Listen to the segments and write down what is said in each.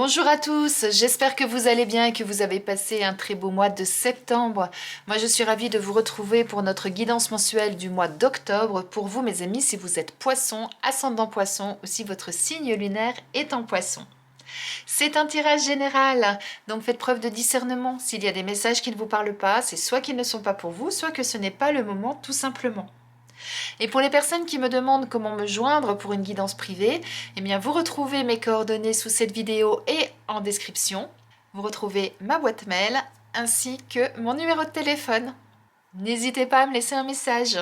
Bonjour à tous, j'espère que vous allez bien et que vous avez passé un très beau mois de septembre. Moi je suis ravie de vous retrouver pour notre guidance mensuelle du mois d'octobre. Pour vous mes amis, si vous êtes poisson, ascendant poisson ou si votre signe lunaire est en poisson. C'est un tirage général, donc faites preuve de discernement. S'il y a des messages qui ne vous parlent pas, c'est soit qu'ils ne sont pas pour vous, soit que ce n'est pas le moment tout simplement. Et pour les personnes qui me demandent comment me joindre pour une guidance privée, eh bien vous retrouvez mes coordonnées sous cette vidéo et en description. Vous retrouvez ma boîte mail ainsi que mon numéro de téléphone. N'hésitez pas à me laisser un message.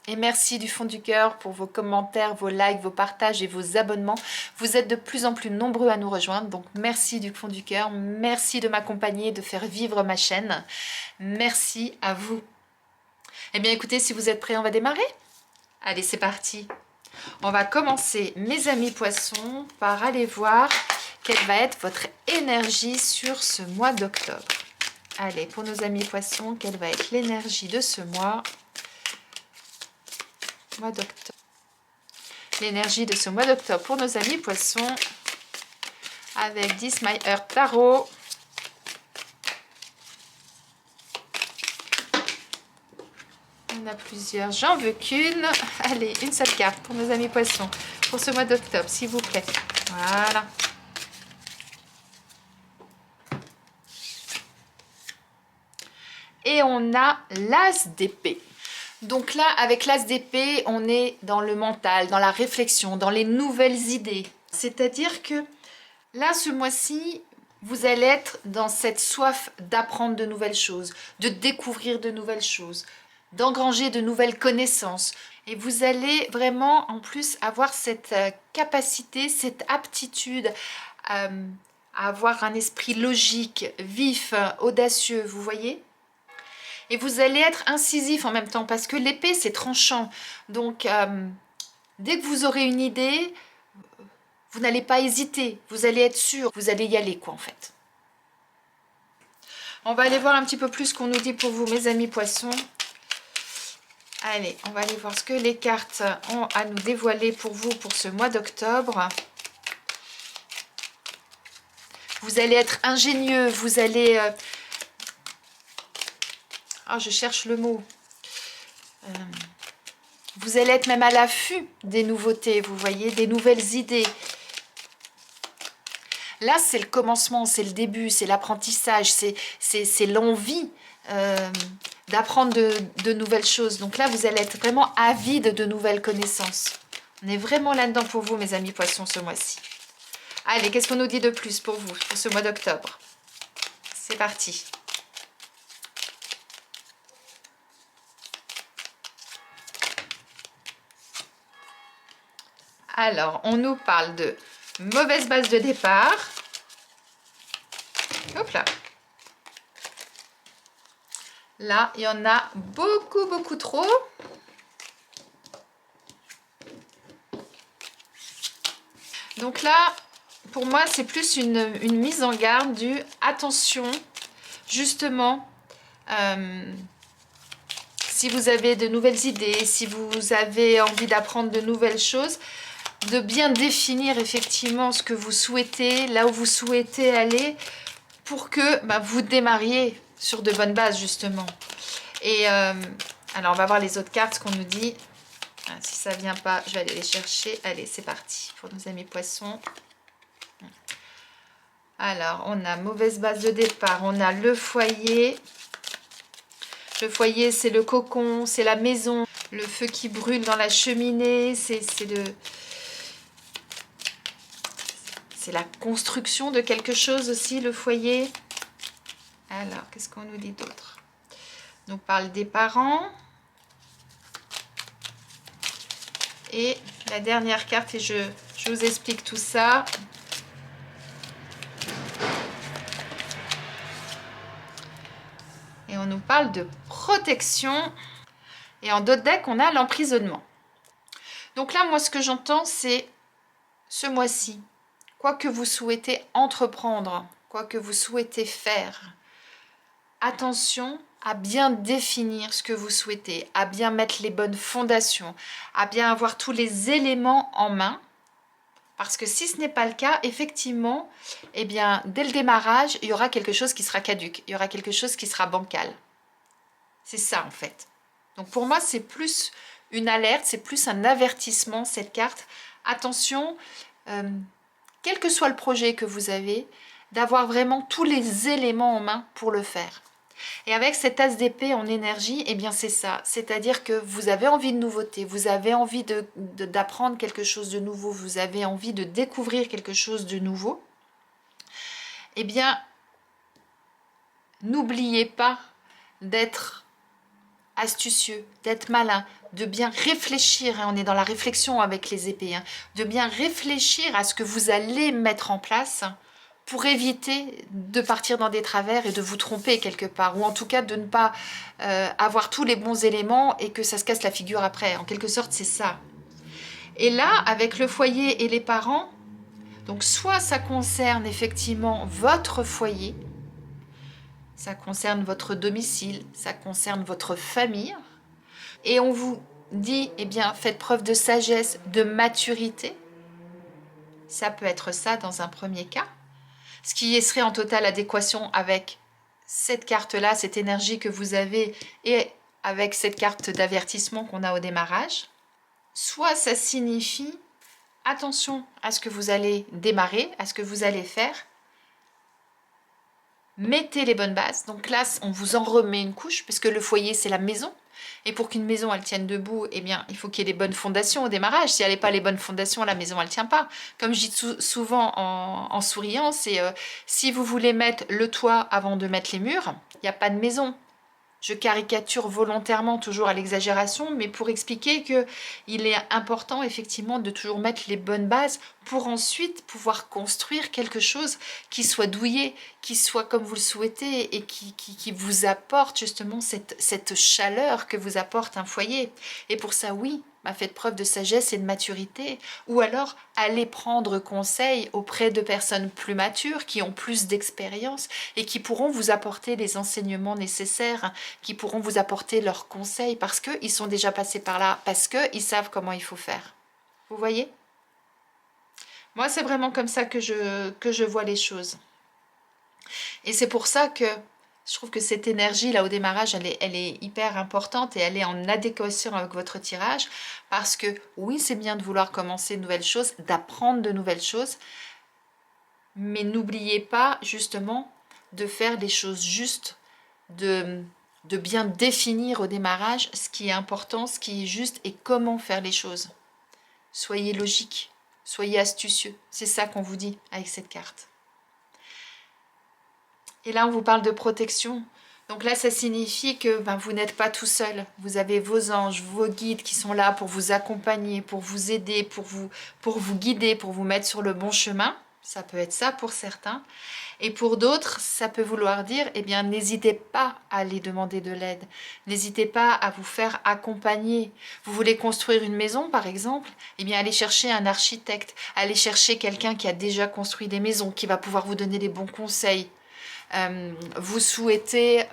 Et merci du fond du cœur pour vos commentaires, vos likes, vos partages et vos abonnements. Vous êtes de plus en plus nombreux à nous rejoindre, donc merci du fond du cœur. Merci de m'accompagner, de faire vivre ma chaîne. Merci à vous. Eh bien écoutez, si vous êtes prêts, on va démarrer. Allez, c'est parti. On va commencer, mes amis poissons, par aller voir quelle va être votre énergie sur ce mois d'octobre. Allez, pour nos amis poissons, quelle va être l'énergie de ce mois d'octobre. L'énergie de ce mois d'octobre pour nos amis poissons avec 10 My Earth Tarot. On a plusieurs, j'en veux qu'une. Allez, une seule carte pour nos amis poissons pour ce mois d'octobre, s'il vous plaît. Voilà. Et on a l'as d'épée. Donc là, avec l'as d'épée, on est dans le mental, dans la réflexion, dans les nouvelles idées. C'est-à-dire que là, ce mois-ci, vous allez être dans cette soif d'apprendre de nouvelles choses, de découvrir de nouvelles choses, d'engranger de nouvelles connaissances. Et vous allez vraiment, en plus, avoir cette capacité, cette aptitude à avoir un esprit logique, vif, audacieux, vous voyez ? Et vous allez être incisif en même temps, parce que l'épée, c'est tranchant. Donc, dès que vous aurez une idée, vous n'allez pas hésiter, vous allez être sûr, vous allez y aller, quoi, en fait. On va aller voir un petit peu plus ce qu'on nous dit pour vous, mes amis poissons. Allez, on va aller voir ce que les cartes ont à nous dévoiler pour vous pour ce mois d'octobre. Vous allez être ingénieux, vous allez... Oh, je cherche le mot. Vous allez être même à l'affût des nouveautés, vous voyez, des nouvelles idées. Là, c'est le commencement, c'est le début, c'est l'apprentissage, c'est l'envie d'apprendre de nouvelles choses. Donc là, vous allez être vraiment avide de nouvelles connaissances. On est vraiment là-dedans pour vous, mes amis poissons, ce mois-ci. Allez, qu'est-ce qu'on nous dit de plus pour vous, pour ce mois d'octobre? C'est parti. Alors, on nous parle de mauvaise base de départ. Hop là. Là, il y en a beaucoup, beaucoup trop. Donc là, pour moi, c'est plus une mise en garde du attention, justement, si vous avez de nouvelles idées, si vous avez envie d'apprendre de nouvelles choses, de bien définir effectivement ce que vous souhaitez, là où vous souhaitez aller, pour que vous démarriez sur de bonnes bases, justement. Et alors, on va voir les autres cartes, ce qu'on nous dit. Si ça ne vient pas, je vais aller les chercher. Allez, c'est parti pour nos amis poissons. Alors, on a mauvaise base de départ, on a le foyer. Le foyer, c'est le cocon, c'est la maison. Le feu qui brûle dans la cheminée, c'est la construction de quelque chose aussi, le foyer. Alors, qu'est-ce qu'on nous dit d'autre? On nous parle des parents. Et la dernière carte, et je vous explique tout ça. Et on nous parle de protection. Et en d'autres decks, on a l'emprisonnement. Donc là, moi, ce que j'entends, c'est ce mois-ci, quoi que vous souhaitez entreprendre, quoi que vous souhaitez faire, attention à bien définir ce que vous souhaitez, à bien mettre les bonnes fondations, à bien avoir tous les éléments en main Parce que si ce n'est pas le cas, effectivement, eh bien, dès le démarrage, il y aura quelque chose qui sera caduque, il y aura quelque chose qui sera bancal. C'est ça en fait. Donc pour moi, c'est plus une alerte, c'est plus un avertissement, cette carte. Attention, quel que soit le projet que vous avez, d'avoir vraiment tous les éléments en main pour le faire. Et avec cet as d'épée en énergie, eh bien c'est ça. C'est-à-dire que vous avez envie de nouveauté, vous avez envie d'apprendre quelque chose de nouveau, vous avez envie de découvrir quelque chose de nouveau. Eh bien, n'oubliez pas d'être astucieux, d'être malin, de bien réfléchir, hein, on est dans la réflexion avec les épées, hein, de bien réfléchir à ce que vous allez mettre en place pour éviter de partir dans des travers et de vous tromper quelque part, ou en tout cas de ne pas avoir tous les bons éléments et que ça se casse la figure après. En quelque sorte, c'est ça. Et là, avec le foyer et les parents, donc soit ça concerne effectivement votre foyer, ça concerne votre domicile, ça concerne votre famille, et on vous dit, eh bien, faites preuve de sagesse, de maturité. Ça peut être ça dans un premier cas. Ce qui serait en totale adéquation avec cette carte-là, cette énergie que vous avez et avec cette carte d'avertissement qu'on a au démarrage. Soit ça signifie attention à ce que vous allez démarrer, à ce que vous allez faire. Mettez les bonnes bases. Donc là, on vous en remet une couche parce que le foyer, c'est la maison. Et pour qu'une maison, elle tienne debout, eh bien, il faut qu'il y ait les bonnes fondations au démarrage. Si elle n'est pas les bonnes fondations, la maison, elle ne tient pas. Comme je dis souvent en souriant, c'est si vous voulez mettre le toit avant de mettre les murs, il n'y a pas de maison. Je caricature volontairement toujours à l'exagération, mais pour expliquer qu'il est important effectivement de toujours mettre les bonnes bases pour ensuite pouvoir construire quelque chose qui soit douillet, qui soit comme vous le souhaitez et qui vous apporte justement cette chaleur que vous apporte un foyer. Et pour ça, oui, faites preuve de sagesse et de maturité, ou alors allez prendre conseil auprès de personnes plus matures, qui ont plus d'expérience et qui pourront vous apporter les enseignements nécessaires, qui pourront vous apporter leurs conseils parce qu'ils sont déjà passés par là, parce qu'ils savent comment il faut faire. Vous voyez? Moi, c'est vraiment comme ça que je vois les choses. Et c'est pour ça que je trouve que cette énergie-là au démarrage, elle est hyper importante et elle est en adéquation avec votre tirage parce que oui, c'est bien de vouloir commencer de nouvelles choses, d'apprendre de nouvelles choses, mais n'oubliez pas justement de faire des choses justes, de bien définir au démarrage ce qui est important, ce qui est juste et comment faire les choses. Soyez logique, soyez astucieux, c'est ça qu'on vous dit avec cette carte. Et là, on vous parle de protection. Donc là, ça signifie que vous n'êtes pas tout seul. Vous avez vos anges, vos guides qui sont là pour vous accompagner, pour vous aider, pour vous guider, pour vous mettre sur le bon chemin. Ça peut être ça pour certains. Et pour d'autres, ça peut vouloir dire, eh bien, n'hésitez pas à aller demander de l'aide. N'hésitez pas à vous faire accompagner. Vous voulez construire une maison, par exemple, eh bien, allez chercher un architecte. Allez chercher quelqu'un qui a déjà construit des maisons, qui va pouvoir vous donner des bons conseils. Vous souhaitez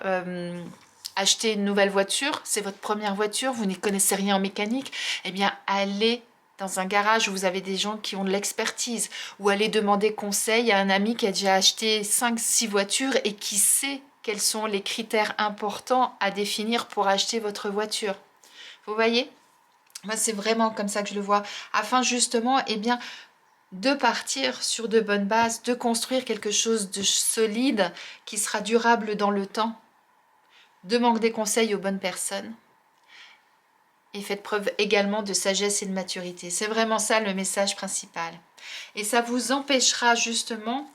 acheter une nouvelle voiture, c'est votre première voiture, vous n'y connaissez rien en mécanique, eh bien allez dans un garage où vous avez des gens qui ont de l'expertise, ou allez demander conseil à un ami qui a déjà acheté 5-6 voitures et qui sait quels sont les critères importants à définir pour acheter votre voiture. Vous voyez? Moi, c'est vraiment comme ça que je le vois, afin justement, eh bien, de partir sur de bonnes bases, de construire quelque chose de solide qui sera durable dans le temps. Demandez des conseils aux bonnes personnes et faites preuve également de sagesse et de maturité. C'est vraiment ça le message principal. Et ça vous empêchera justement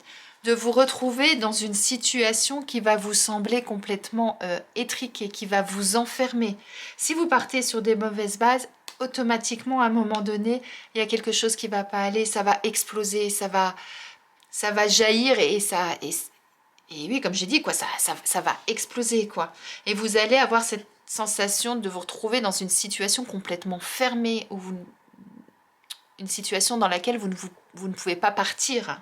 de vous retrouver dans une situation qui va vous sembler complètement étriquée, qui va vous enfermer. Si vous partez sur des mauvaises bases, automatiquement, à un moment donné, il y a quelque chose qui ne va pas aller, ça va exploser, ça va jaillir et oui, comme j'ai dit, quoi, ça va exploser, quoi. Et vous allez avoir cette sensation de vous retrouver dans une situation complètement fermée, une situation dans laquelle vous ne pouvez pas partir.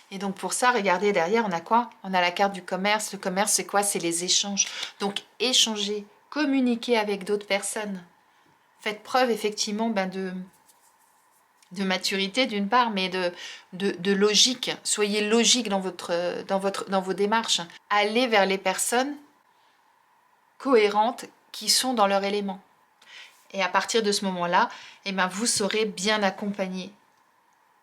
Et donc pour ça, regardez derrière, on a quoi? On a la carte du commerce. Le commerce, c'est quoi? C'est les échanges. Donc échanger, communiquer avec d'autres personnes. Faites preuve effectivement de maturité d'une part, mais de logique. Soyez logique dans vos démarches. Allez vers les personnes cohérentes qui sont dans leur élément. Et à partir de ce moment-là, eh ben, vous serez bien accompagné.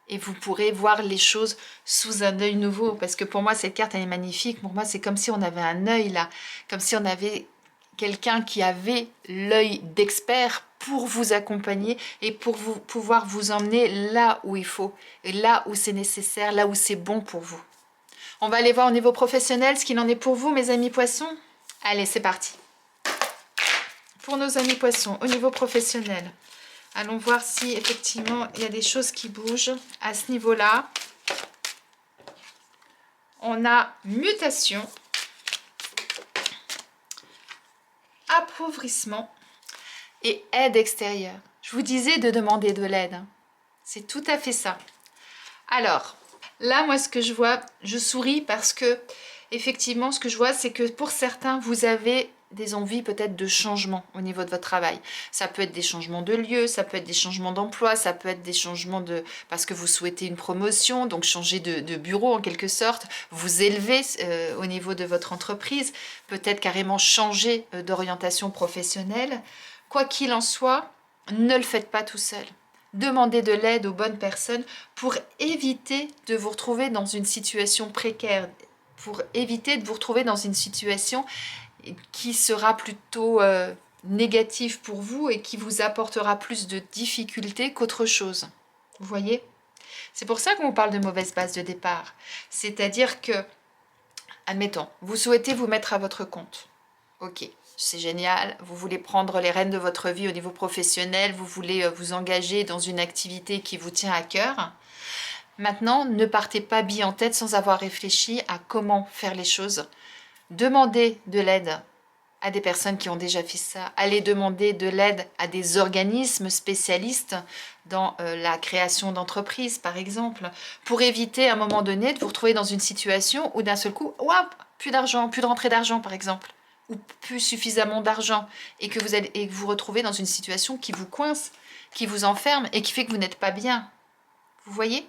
Et vous pourrez voir les choses sous un œil nouveau. Parce que pour moi, cette carte, elle est magnifique. Pour moi, c'est comme si on avait un œil là. Comme si on avait quelqu'un qui avait l'œil d'expert pour vous accompagner et pour pouvoir vous emmener là où il faut. Et là où c'est nécessaire, là où c'est bon pour vous. On va aller voir au niveau professionnel ce qu'il en est pour vous, mes amis poissons. Allez, c'est parti. Pour nos amis poissons, au niveau professionnel, allons voir si effectivement il y a des choses qui bougent à ce niveau-là. On a mutation, appauvrissement et aide extérieure. Je vous disais de demander de l'aide. C'est tout à fait ça. Alors, là, moi, ce que je vois, je souris parce que, effectivement, ce que je vois, c'est que pour certains, vous avez des envies peut-être de changement au niveau de votre travail. Ça peut être des changements de lieu, ça peut être des changements d'emploi, ça peut être des changements de... parce que vous souhaitez une promotion, donc changer de bureau en quelque sorte, vous élever au niveau de votre entreprise, peut-être carrément changer d'orientation professionnelle. Quoi qu'il en soit, ne le faites pas tout seul. Demandez de l'aide aux bonnes personnes pour éviter de vous retrouver dans une situation précaire, pour éviter de vous retrouver dans une situation qui sera plutôt négative pour vous et qui vous apportera plus de difficultés qu'autre chose. Vous voyez? C'est pour ça qu'on parle de mauvaise base de départ. C'est-à-dire que, admettons, vous souhaitez vous mettre à votre compte. Ok, c'est génial, vous voulez prendre les rênes de votre vie au niveau professionnel, vous voulez vous engager dans une activité qui vous tient à cœur. Maintenant, ne partez pas bille en tête sans avoir réfléchi à comment faire les choses. Demandez de l'aide à des personnes qui ont déjà fait ça. Allez demander de l'aide à des organismes spécialistes dans la création d'entreprises, par exemple, pour éviter à un moment donné de vous retrouver dans une situation où d'un seul coup, ouap, plus d'argent, plus de rentrée d'argent, par exemple, ou plus suffisamment d'argent, et que vous retrouvez dans une situation qui vous coince, qui vous enferme et qui fait que vous n'êtes pas bien. Vous voyez?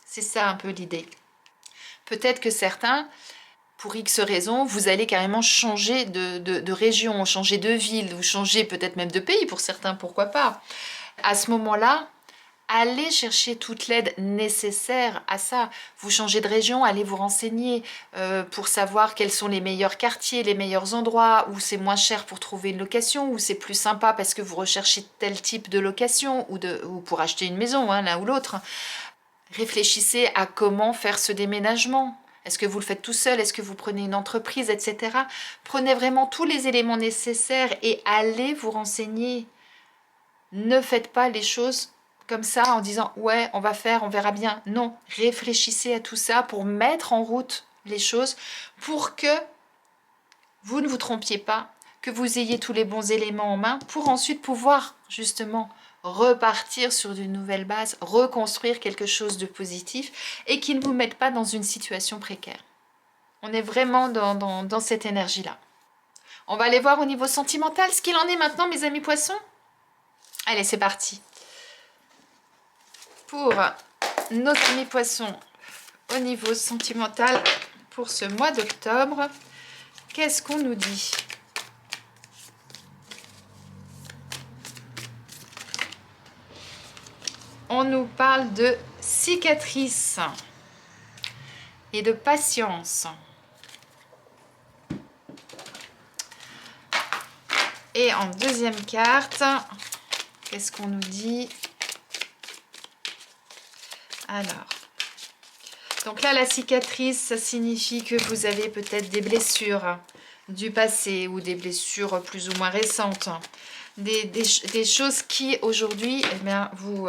C'est ça un peu l'idée. Peut-être que certains, pour X raisons, vous allez carrément changer de région, changer de ville, ou changer peut-être même de pays pour certains, pourquoi pas. À ce moment-là, allez chercher toute l'aide nécessaire à ça. Vous changez de région, allez vous renseigner pour savoir quels sont les meilleurs quartiers, les meilleurs endroits, où c'est moins cher pour trouver une location, où c'est plus sympa parce que vous recherchez tel type de location, ou pour acheter une maison, hein, l'un ou l'autre. Réfléchissez à comment faire ce déménagement. Est-ce que vous le faites tout seul? Est-ce que vous prenez une entreprise, etc. Prenez vraiment tous les éléments nécessaires et allez vous renseigner. Ne faites pas les choses comme ça en disant « ouais, on va faire, on verra bien ». Non, réfléchissez à tout ça pour mettre en route les choses pour que vous ne vous trompiez pas, que vous ayez tous les bons éléments en main pour ensuite pouvoir justement repartir sur d'une nouvelle base, reconstruire quelque chose de positif et qui ne vous mette pas dans une situation précaire. On est vraiment dans cette énergie-là. On va aller voir au niveau sentimental ce qu'il en est maintenant, mes amis poissons. Allez, c'est parti. Pour nos amis poissons, au niveau sentimental, pour ce mois d'octobre, qu'est-ce qu'on nous dit ? On nous parle de cicatrices et de patience. Et en deuxième carte, qu'est-ce qu'on nous dit? Alors, donc là, la cicatrice, ça signifie que vous avez peut-être des blessures du passé ou des blessures plus ou moins récentes. Des choses qui, aujourd'hui, eh bien, vous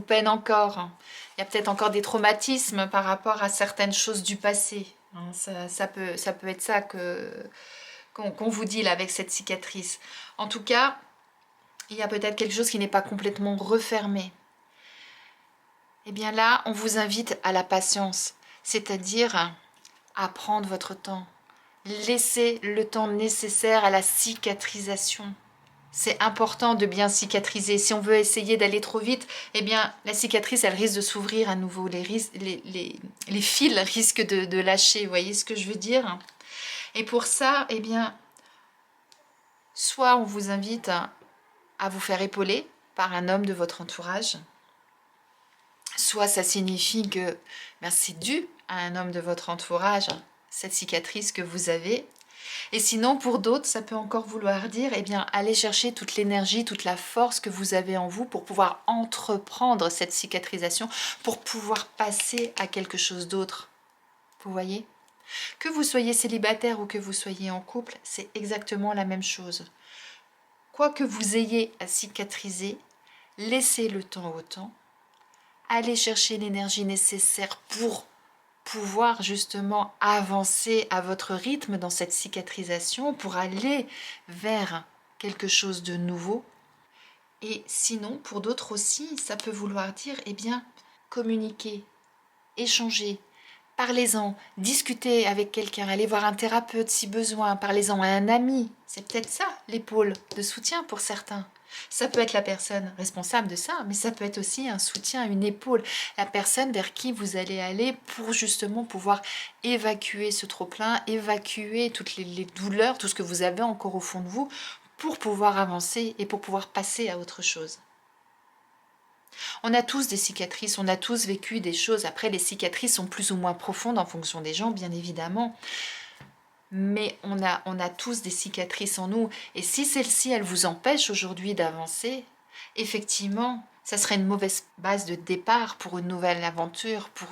peinent encore. Il y a peut-être encore des traumatismes par rapport à certaines choses du passé. Ça peut être ça qu'on vous dit là avec cette cicatrice. En tout cas, il y a peut-être quelque chose qui n'est pas complètement refermé. Eh bien là, on vous invite à la patience, c'est-à-dire à prendre votre temps. Laissez le temps nécessaire à la cicatrisation. C'est important de bien cicatriser. Si on veut essayer d'aller trop vite, eh bien, la cicatrice, elle risque de s'ouvrir à nouveau. Les fils risquent de lâcher. Vous voyez ce que je veux dire? Et pour ça, eh bien, soit on vous invite à vous faire épauler par un homme de votre entourage, soit ça signifie que c'est dû à un homme de votre entourage, cette cicatrice que vous avez. Et sinon, pour d'autres, ça peut encore vouloir dire, eh bien, allez chercher toute l'énergie, toute la force que vous avez en vous pour pouvoir entreprendre cette cicatrisation, pour pouvoir passer à quelque chose d'autre. Vous voyez? Que vous soyez célibataire ou que vous soyez en couple, c'est exactement la même chose. Quoi que vous ayez à cicatriser, laissez le temps au temps. Allez chercher l'énergie nécessaire pour pouvoir justement avancer à votre rythme dans cette cicatrisation, pour aller vers quelque chose de nouveau. Et sinon, pour d'autres aussi, ça peut vouloir dire, eh bien, communiquer, échanger, parlez-en, discutez avec quelqu'un, allez voir un thérapeute si besoin, parlez-en à un ami. C'est peut-être ça, l'épaule de soutien pour certains. Ça peut être la personne responsable de ça, mais ça peut être aussi un soutien, une épaule, la personne vers qui vous allez aller pour justement pouvoir évacuer ce trop-plein, évacuer toutes les douleurs, tout ce que vous avez encore au fond de vous, pour pouvoir avancer et pour pouvoir passer à autre chose. On a tous des cicatrices, on a tous vécu des choses. Après, les cicatrices sont plus ou moins profondes en fonction des gens, bien évidemment. Mais on a tous des cicatrices en nous. Et si celle-ci, elle vous empêche aujourd'hui d'avancer, effectivement, ça serait une mauvaise base de départ pour une nouvelle aventure, pour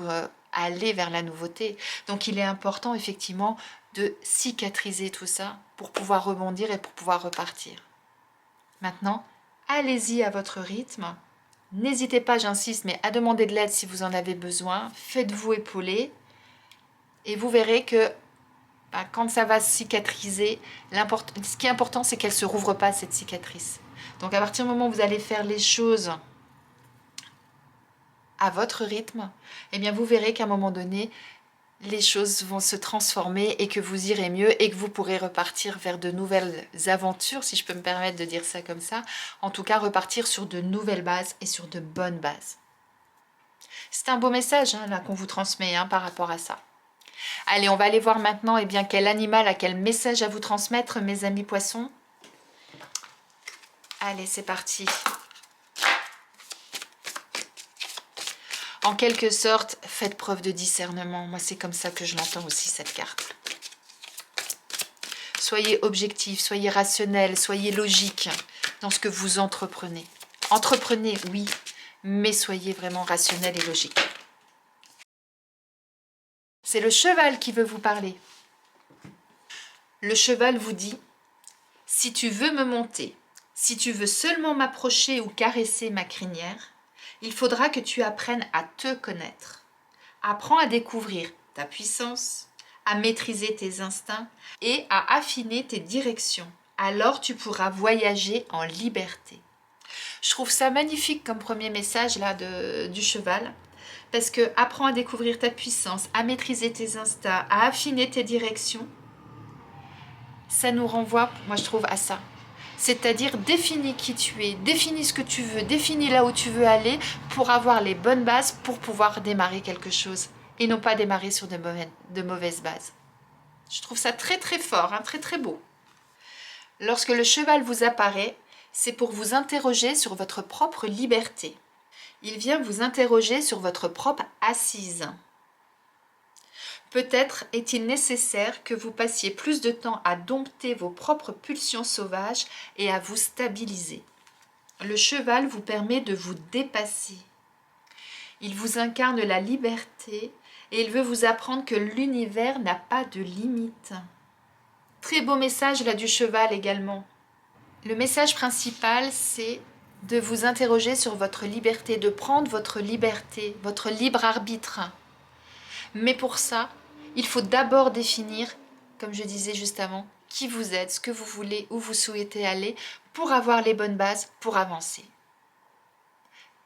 aller vers la nouveauté. Donc il est important, effectivement, de cicatriser tout ça pour pouvoir rebondir et pour pouvoir repartir. Maintenant, allez-y à votre rythme. N'hésitez pas, j'insiste, mais à demander de l'aide si vous en avez besoin. Faites-vous épauler et vous verrez que quand ça va cicatriser, ce qui est important, c'est qu'elle ne se rouvre pas, cette cicatrice. Donc à partir du moment où vous allez faire les choses à votre rythme, eh bien vous verrez qu'à un moment donné, les choses vont se transformer et que vous irez mieux et que vous pourrez repartir vers de nouvelles aventures, si je peux me permettre de dire ça comme ça. En tout cas, repartir sur de nouvelles bases et sur de bonnes bases. C'est un beau message là qu'on vous transmet par rapport à ça. Allez, on va aller voir maintenant quel animal a quel message à vous transmettre, mes amis poissons. Allez, c'est parti. En quelque sorte, faites preuve de discernement. Moi, c'est comme ça que je l'entends aussi, cette carte. Soyez objectif, soyez rationnel, soyez logique dans ce que vous entreprenez. Entreprenez, oui, mais soyez vraiment rationnel et logique. C'est le cheval qui veut vous parler. Le cheval vous dit, si tu veux me monter, si tu veux seulement m'approcher ou caresser ma crinière, il faudra que tu apprennes à te connaître. Apprends à découvrir ta puissance, à maîtriser tes instincts et à affiner tes directions. Alors tu pourras voyager en liberté. Je trouve ça magnifique comme premier message là du cheval. Parce que apprends à découvrir ta puissance, à maîtriser tes instincts, à affiner tes directions. Ça nous renvoie, moi je trouve, à ça. C'est-à-dire définis qui tu es, définis ce que tu veux, définis là où tu veux aller pour avoir les bonnes bases pour pouvoir démarrer quelque chose et non pas démarrer sur de mauvaises bases. Je trouve ça très très fort, très très beau. Lorsque le cheval vous apparaît, c'est pour vous interroger sur votre propre liberté. Il vient vous interroger sur votre propre assise. Peut-être est-il nécessaire que vous passiez plus de temps à dompter vos propres pulsions sauvages et à vous stabiliser. Le cheval vous permet de vous dépasser. Il vous incarne la liberté et il veut vous apprendre que l'univers n'a pas de limite. Très beau message là du cheval également. Le message principal, c'est de vous interroger sur votre liberté, de prendre votre liberté, votre libre arbitre. Mais pour ça, il faut d'abord définir, comme je disais juste avant, qui vous êtes, ce que vous voulez, où vous souhaitez aller, pour avoir les bonnes bases, pour avancer.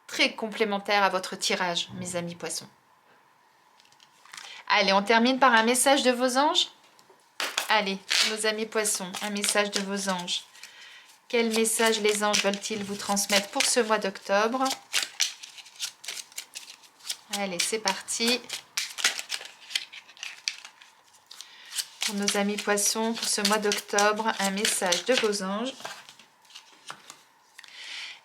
Très complémentaire à votre tirage, mes amis poissons. Allez, on termine par un message de vos anges. Allez, nos amis poissons, un message de vos anges. Quel message les anges veulent-ils vous transmettre pour ce mois d'octobre? Allez, c'est parti. Pour nos amis poissons, pour ce mois d'octobre, un message de vos anges.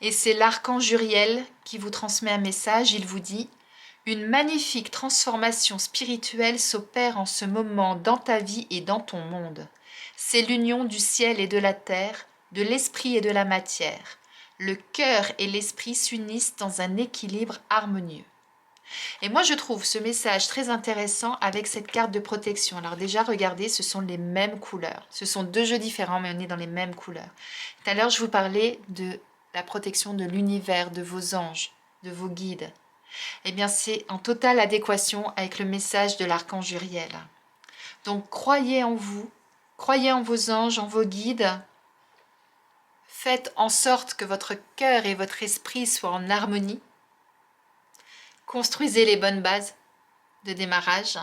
Et c'est l'archange Uriel qui vous transmet un message. Il vous dit: une magnifique transformation spirituelle s'opère en ce moment dans ta vie et dans ton monde. C'est l'union du ciel et de la terre, de l'esprit et de la matière. Le cœur et l'esprit s'unissent dans un équilibre harmonieux. Et moi, je trouve ce message très intéressant avec cette carte de protection. Alors déjà, regardez, ce sont les mêmes couleurs. Ce sont deux jeux différents, mais on est dans les mêmes couleurs. Tout à l'heure, je vous parlais de la protection de l'univers, de vos anges, de vos guides. Eh bien, c'est en totale adéquation avec le message de l'archange Uriel. Donc, croyez en vous, croyez en vos anges, en vos guides. Faites en sorte que votre cœur et votre esprit soient en harmonie. Construisez les bonnes bases de démarrage.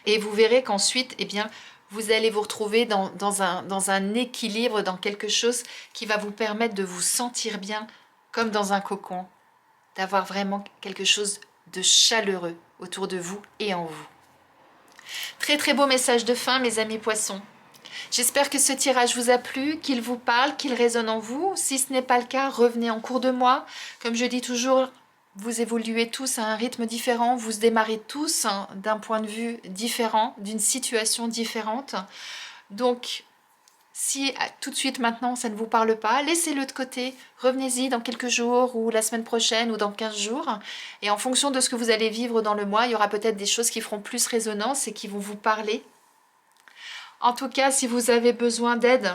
Et vous verrez qu'ensuite, eh bien, vous allez vous retrouver dans un équilibre, dans quelque chose qui va vous permettre de vous sentir bien, comme dans un cocon, d'avoir vraiment quelque chose de chaleureux autour de vous et en vous. Très très beau message de fin, mes amis poissons. J'espère que ce tirage vous a plu, qu'il vous parle, qu'il résonne en vous. Si ce n'est pas le cas, revenez en cours de mois. Comme je dis toujours, vous évoluez tous à un rythme différent, vous démarrez tous d'un point de vue différent, d'une situation différente. Donc, si tout de suite maintenant ça ne vous parle pas, laissez-le de côté, revenez-y dans quelques jours ou la semaine prochaine ou dans 15 jours. Et en fonction de ce que vous allez vivre dans le mois, il y aura peut-être des choses qui feront plus résonance et qui vont vous parler. En tout cas, si vous avez besoin d'aide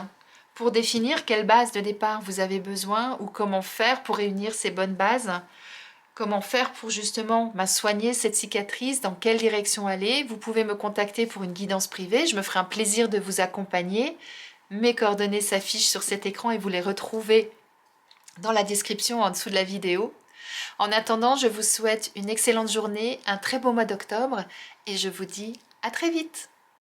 pour définir quelle base de départ vous avez besoin ou comment faire pour réunir ces bonnes bases, comment faire pour justement soigner cette cicatrice, dans quelle direction aller, vous pouvez me contacter pour une guidance privée. Je me ferai un plaisir de vous accompagner. Mes coordonnées s'affichent sur cet écran et vous les retrouvez dans la description en dessous de la vidéo. En attendant, je vous souhaite une excellente journée, un très beau mois d'octobre et je vous dis à très vite.